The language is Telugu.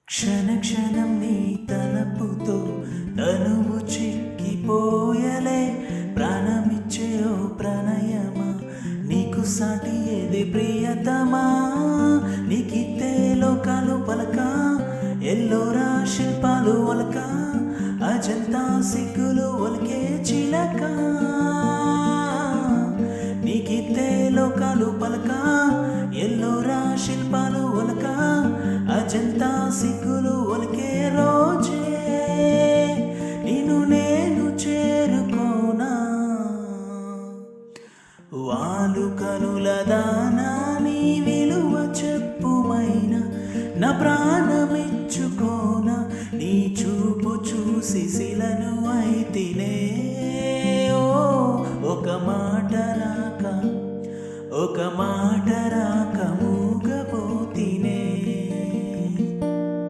క్షణ క్షణం నీ తలపుతో తనువు చిక్కిపోయలే, ప్రాణమిచ్చే ఓ ప్రణయమా, నీకు సాటి ఏది ప్రియతమా, నీకితే లోకాలు పలక, ఎల్లోరా శిల్పాలు ఒలక, అజంతా సిగ్గులు ఒలికే చిలక, నీకితే లోకాలు పలక, ఎల్లోరా శిల్పాలు ఒలక, అజంతా సిగ్గులు ఒలికే రోజే నిన్ను నేను చేరుకోనా. వాలు కనుల దానా నీ విలువ చెప్పుమైనా, నా ప్రాణమిచ్చుకోనా, నీ చూపు చూసి శిలను అయితినే. ఓ ఒక మాట రాక